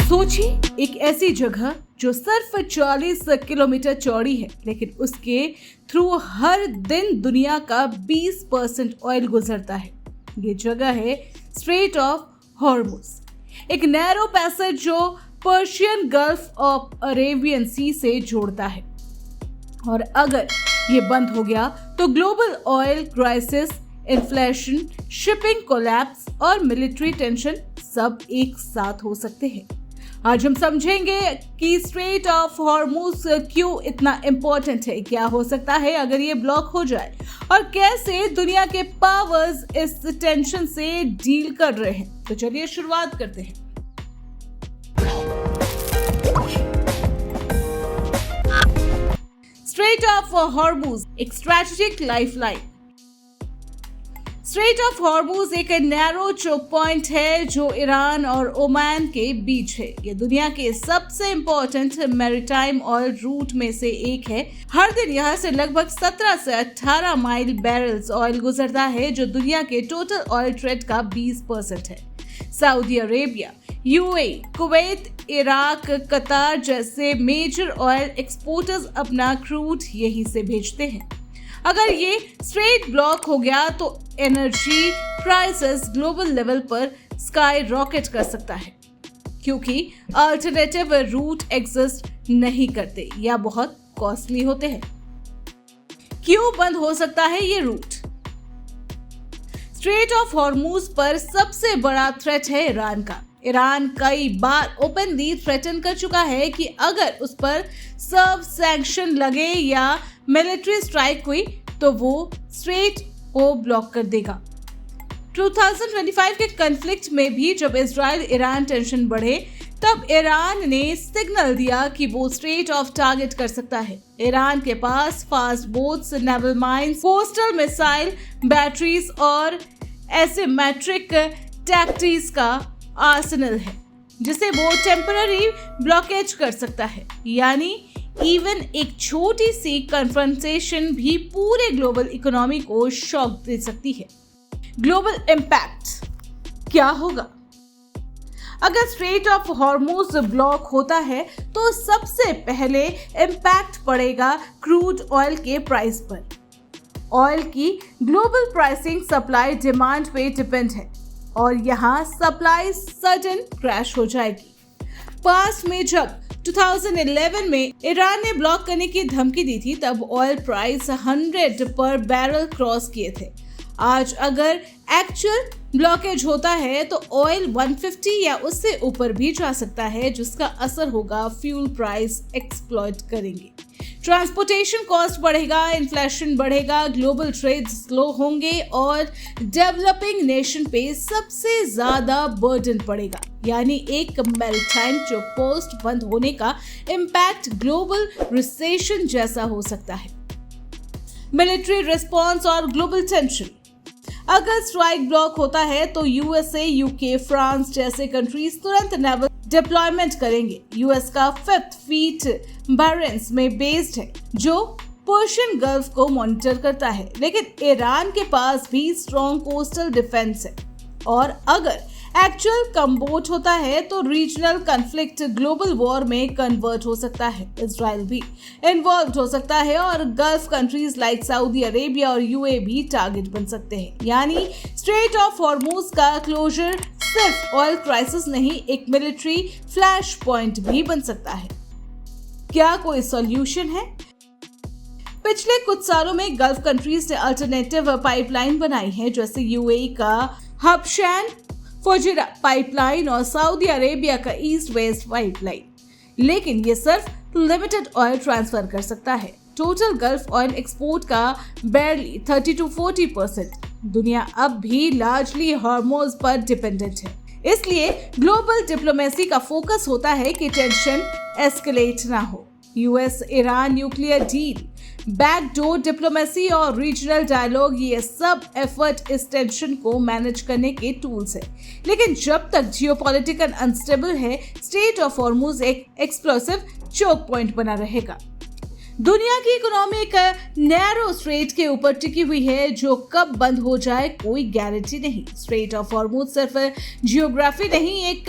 सोचिए, एक ऐसी जगह जो सिर्फ 40 किलोमीटर चौड़ी है, लेकिन उसके थ्रू हर दिन दुनिया का 20% ऑयल गुजरता है। ये जगह है स्ट्रेट ऑफ हॉर्मुज, एक नैरो पैसेज जो पर्शियन गल्फ ऑफ अरेबियन सी से जोड़ता है। और अगर ये बंद हो गया तो global oil crisis, inflation, shipping collapse और मिलिट्री टेंशन सब एक साथ हो सकते हैं। आज हम समझेंगे कि स्ट्रेट ऑफ हॉर्मुज क्यों इतना इंपॉर्टेंट है, क्या हो सकता है अगर ये ब्लॉक हो जाए, और कैसे दुनिया के पावर्स इस टेंशन से डील कर रहे हैं। तो चलिए शुरुआत करते हैं। स्ट्रेट ऑफ हॉर्मुज एक strategic lifeline. Straight of Hormuz एक नैरो चोक पॉइंट है जो ईरान और ओमान के बीच है। ये दुनिया के सबसे इंपॉर्टेंट मैरीटाइम ऑयल रूट में से एक है। हर दिन यहाँ से लगभग 17 से 18 माइल बैरल्स ऑयल गुजरता है, जो दुनिया के टोटल ऑयल ट्रेड का 20% है। Saudi Arabia, UAE, Kuwait, Iraq, कतार जैसे मेजर ऑयल एक्सपोर्टर्स अपना क्रूड यहीं से भेजते हैं। अगर ये स्ट्रेट ब्लॉक हो गया तो एनर्जी प्राइसेस ग्लोबल लेवल पर स्काई रॉकेट कर सकता है, क्योंकि अल्टरनेटिव रूट एग्जिस्ट नहीं करते या बहुत कॉस्टली होते हैं। क्यों बंद हो सकता है ये रूट? स्ट्रेट ऑफ हॉर्मुज पर सबसे बड़ा थ्रेट है ईरान का। ईरान कई बार ओपनली थ्रेटन कर चुका है कि अगर उस पर सब सैंक्शन लगे या मिलिट्री स्ट्राइक हुई तो वो स्ट्रेट को ब्लॉक कर देगा। 2025 के कॉन्फ्लिक्ट में भी जब इजराइल ईरान टेंशन बढ़े, तब ईरान ने सिग्नल दिया कि वो स्ट्रेट ऑफ टारगेट कर सकता है। ईरान के पास fast boats, naval mines, coastal missile, batteries और एसिमेट्रिक टैक्टिक्स का आर्सेनल है, जिसे वो टेम्पररी ब्लॉकेज कर सकता है। यानी इवन एक छोटी सी कन्फ्रंटेशन भी पूरे ग्लोबल इकोनॉमी को शॉक दे सकती है। ग्लोबल इम्पैक्ट क्या होगा? अगर स्ट्रेट ऑफ हॉर्मुज ब्लॉक होता है तो सबसे पहले इम्पैक्ट पड़ेगा क्रूड ऑयल के प्राइस पर। ऑयल की ग्लोबल प्राइसिंग सप्लाई डिमांड पे डिपेंड है, और यहाँ सप्लाई सडन क्रैश हो जाएगी। पास्ट में जब 2011 में ईरान ने ब्लॉक करने की धमकी दी थी, तब ऑयल प्राइस 100 पर बैरल क्रॉस किए थे। आज अगर एक्चुअल ब्लॉकेज होता है तो ऑयल 150 या उससे ऊपर भी जा सकता है, जिसका असर होगा फ्यूल प्राइस एक्सप्लॉइट करेंगे, ट्रांसपोर्टेशन कॉस्ट बढ़ेगा, इन्फ्लेशन बढ़ेगा, ग्लोबल ट्रेड स्लो होंगे और डेवलपिंग नेशन पे सबसे ज्यादा बर्डन पड़ेगा। यानी एक मैरीटाइम चोक पोस्ट बंद होने का इम्पैक्ट ग्लोबल रिसेशन जैसा हो सकता है। मिलिट्री रिस्पॉन्स और ग्लोबल टेंशन। अगर स्ट्राइक ब्लॉक होता है तो यूएसए, यूके, फ्रांस जैसे कंट्रीज तुरंत नेवल डिप्लॉयमेंट करेंगे। यूएस का 5th फ्लीट बहरीन में बेस्ड है, जो पर्शियन गल्फ को मॉनिटर करता है, लेकिन ईरान के पास भी स्ट्रॉन्ग कोस्टल डिफेंस है। और अगर एक्चुअल कम्बोट होता है तो रीजनल कॉन्फ्लिक्ट ग्लोबल वॉर में कन्वर्ट हो सकता है। इजराइल भी इन्वॉल्व हो सकता है और gulf countries like Saudi Arabia और यूएई भी टारगेट बन सकते हैं। यानी स्ट्रेट ऑफ हॉर्मुज का क्लोजर सिर्फ ऑयल क्राइसिस नहीं, एक मिलिट्री फ्लैश पॉइंट भी बन सकता है। क्या कोई सॉल्यूशन है? पिछले कुछ सालों में गल्फ कंट्रीज ने अल्टरनेटिव पाइपलाइन बनाई है, जैसे यूएई का हबशैन फुजैरा पाइपलाइन और सऊदी अरेबिया का ईस्ट वेस्ट पाइपलाइन। लेकिन ये सिर्फ लिमिटेड ऑयल ट्रांसफर कर सकता है। टोटल गल्फ ऑयल एक्सपोर्ट का barely 30 to 40%। दुनिया अब भी लार्जली हॉर्मुज पर डिपेंडेंट है, इसलिए ग्लोबल डिप्लोमेसी का फोकस होता है कि टेंशन एस्केलेट ना हो। US Iran nuclear deal, backdoor diplomacy और रीजनल डायलॉग, ये सब एफर्ट इस टेंशन को मैनेज करने के टूल्स है। लेकिन जब तक जियोपॉलिटिकल अनस्टेबल है, स्ट्रेट ऑफ हॉर्मुज एक एक्सप्लोसिव चोक पॉइंट बना रहेगा। दुनिया की इकोनॉमी एक नैरो स्ट्रेट के ऊपर टिकी हुई है, जो कब बंद हो जाए कोई गारंटी नहीं। स्ट्रेट ऑफ हॉर्मुज सिर्फ जियोग्राफी नहीं, एक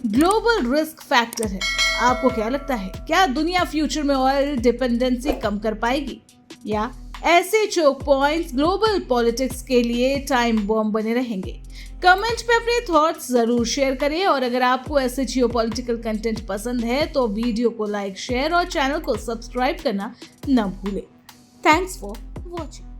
ग्लोबल रिस्क फैक्टर है। आपको क्या लगता है, क्या दुनिया फ्यूचर में ऑयल डिपेंडेंसी कम कर पाएगी, या ऐसे चोक पॉइंट्स ग्लोबल पॉलिटिक्स के लिए टाइम बॉम्ब बने रहेंगे? कमेंट पे अपने थॉट्स जरूर शेयर करें, और अगर आपको ऐसे जियोपॉलिटिकल कंटेंट पसंद है तो वीडियो को लाइक, शेयर और चैनल को सब्सक्राइब करना न भूलें। Thanks for watching.